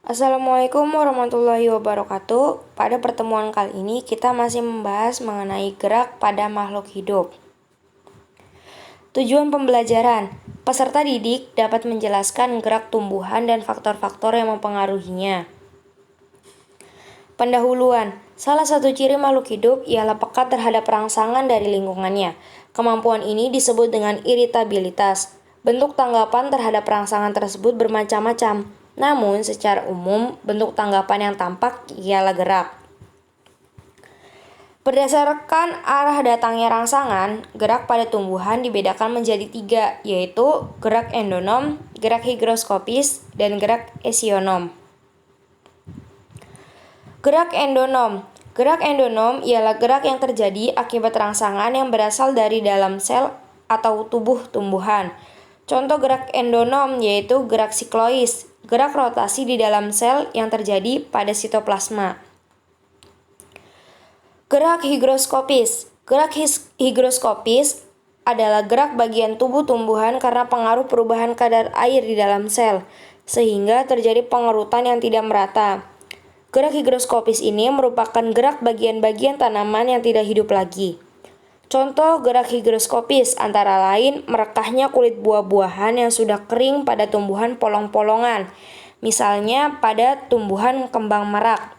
Assalamualaikum warahmatullahi wabarakatuh. Pada pertemuan kali ini kita masih membahas mengenai gerak pada makhluk hidup. Tujuan pembelajaran: peserta didik dapat menjelaskan gerak tumbuhan dan faktor-faktor yang mempengaruhinya. Pendahuluan: salah satu ciri makhluk hidup ialah peka terhadap rangsangan dari lingkungannya. Kemampuan ini disebut dengan iritabilitas. Bentuk tanggapan terhadap rangsangan tersebut bermacam-macam. Namun, secara umum, bentuk tanggapan yang tampak ialah gerak. Berdasarkan arah datangnya rangsangan, gerak pada tumbuhan dibedakan menjadi 3, yaitu gerak endonom, gerak higroskopis, dan gerak esionom. Gerak endonom. Gerak endonom ialah gerak yang terjadi akibat rangsangan yang berasal dari dalam sel atau tubuh tumbuhan. Contoh gerak endonom yaitu gerak siklois, gerak rotasi di dalam sel yang terjadi pada sitoplasma. Gerak higroskopis. Gerak higroskopis adalah gerak bagian tubuh tumbuhan karena pengaruh perubahan kadar air di dalam sel, sehingga terjadi pengerutan yang tidak merata. Gerak higroskopis ini merupakan gerak bagian-bagian tanaman yang tidak hidup lagi. Contoh gerak higroskopis antara lain merekahnya kulit buah-buahan yang sudah kering pada tumbuhan polong-polongan, misalnya pada tumbuhan kembang merak.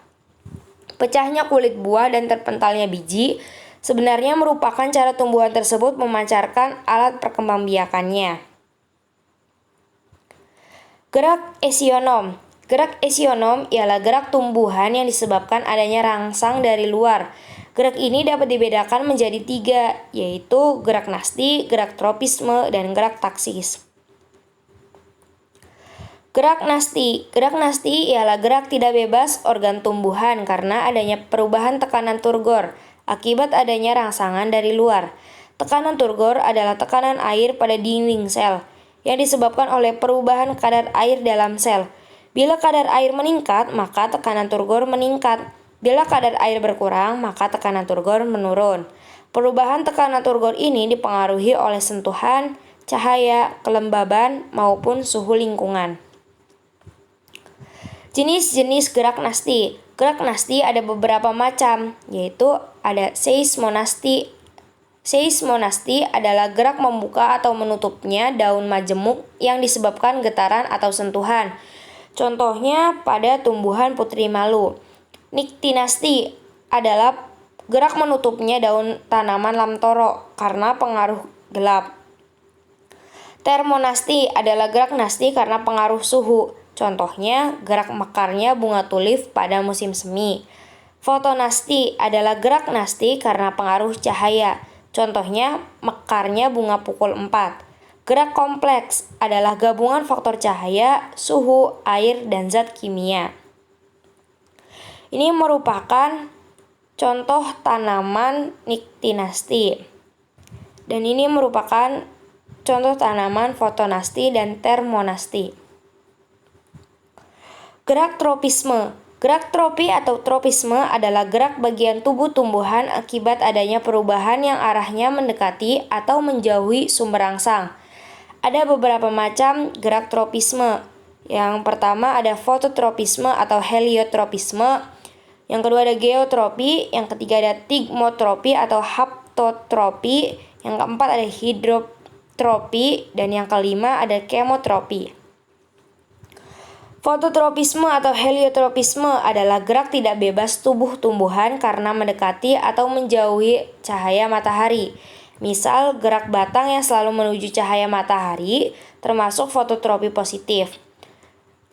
Pecahnya kulit buah dan terpentalnya biji sebenarnya merupakan cara tumbuhan tersebut memancarkan alat perkembangbiakannya. Gerak esionom. Gerak esionom ialah gerak tumbuhan yang disebabkan adanya rangsang dari luar. Gerak ini dapat dibedakan menjadi 3, yaitu gerak nasti, gerak tropisme, dan gerak taksis. Gerak nasti. Gerak nasti ialah gerak tidak bebas organ tumbuhan karena adanya perubahan tekanan turgor akibat adanya rangsangan dari luar. Tekanan turgor adalah tekanan air pada dinding sel yang disebabkan oleh perubahan kadar air dalam sel. Bila kadar air meningkat, maka tekanan turgor meningkat. Bila kadar air berkurang, maka tekanan turgor menurun. Perubahan tekanan turgor ini dipengaruhi oleh sentuhan, cahaya, kelembaban, maupun suhu lingkungan. Jenis-jenis gerak nasti. Gerak nasti ada beberapa macam, yaitu ada seismonasti. Seismonasti adalah gerak membuka atau menutupnya daun majemuk yang disebabkan getaran atau sentuhan. Contohnya pada tumbuhan putri malu. Niktinasti adalah gerak menutupnya daun tanaman lamtoro karena pengaruh gelap. Termonasti adalah gerak nasti karena pengaruh suhu. Contohnya gerak mekarnya bunga tulip pada musim semi. Fotonasti adalah gerak nasti karena pengaruh cahaya. Contohnya mekarnya bunga pukul 4. Gerak kompleks adalah gabungan faktor cahaya, suhu, air, dan zat kimia. Ini merupakan contoh tanaman niktinasti. Dan ini merupakan contoh tanaman fotonasti dan termonasti. Gerak tropisme. Gerak tropi atau tropisme adalah gerak bagian tubuh tumbuhan akibat adanya perubahan yang arahnya mendekati atau menjauhi sumber rangsang. Ada beberapa macam gerak tropisme. Yang pertama ada fototropisme atau heliotropisme. Yang kedua ada geotropi. Yang ketiga ada tigmotropi atau haptotropi. Yang keempat ada hidrotropi. Dan yang kelima ada kemotropi. Fototropisme atau heliotropisme adalah gerak tidak bebas tubuh tumbuhan karena mendekati atau menjauhi cahaya matahari. Misal gerak batang yang selalu menuju cahaya matahari termasuk fototropi positif.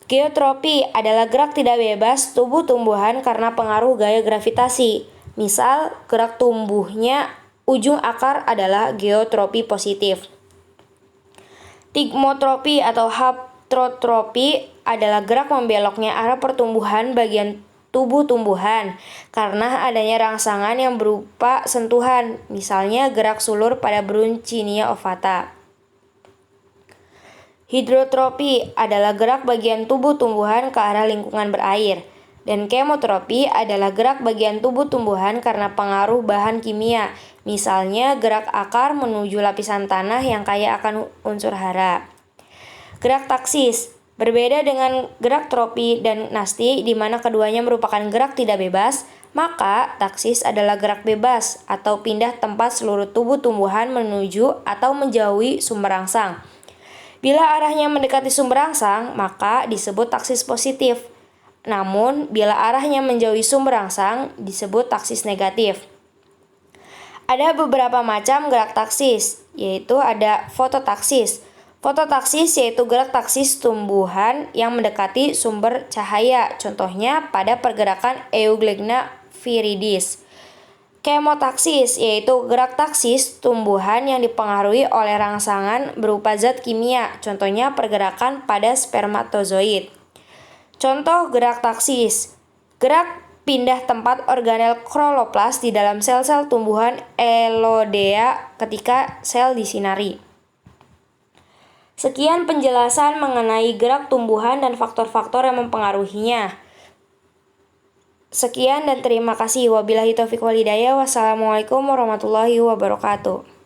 Geotropi adalah gerak tidak bebas tubuh tumbuhan karena pengaruh gaya gravitasi. Misal gerak tumbuhnya ujung akar adalah geotropi positif. Tigmotropi atau haptotropi adalah gerak membeloknya arah pertumbuhan bagian tubuh tumbuhan karena adanya rangsangan yang berupa sentuhan, misalnya gerak sulur pada Brunchinia ovata. Hidrotropi adalah gerak bagian tubuh tumbuhan ke arah lingkungan berair, dan kemotropi adalah gerak bagian tubuh tumbuhan karena pengaruh bahan kimia, misalnya gerak akar menuju lapisan tanah yang kaya akan unsur hara. Gerak taksis. Berbeda dengan gerak tropi dan nasti di mana keduanya merupakan gerak tidak bebas, maka taksis adalah gerak bebas atau pindah tempat seluruh tubuh tumbuhan menuju atau menjauhi sumber rangsang. Bila arahnya mendekati sumber rangsang, maka disebut taksis positif. Namun, bila arahnya menjauhi sumber rangsang, disebut taksis negatif. Ada beberapa macam gerak taksis, yaitu ada fototaksis. Fototaksis yaitu gerak taksis tumbuhan yang mendekati sumber cahaya, contohnya pada pergerakan Eugleigna viridis. Kemotaksis yaitu gerak taksis tumbuhan yang dipengaruhi oleh rangsangan berupa zat kimia, contohnya pergerakan pada spermatozoid. Contoh gerak taksis: gerak pindah tempat organel kloroplas di dalam sel-sel tumbuhan Elodea ketika sel disinari. Sekian penjelasan mengenai gerak tumbuhan dan faktor-faktor yang mempengaruhinya. Sekian dan terima kasih. Wabillahi taufiq wal hidayah. Wassalamualaikum warahmatullahi wabarakatuh.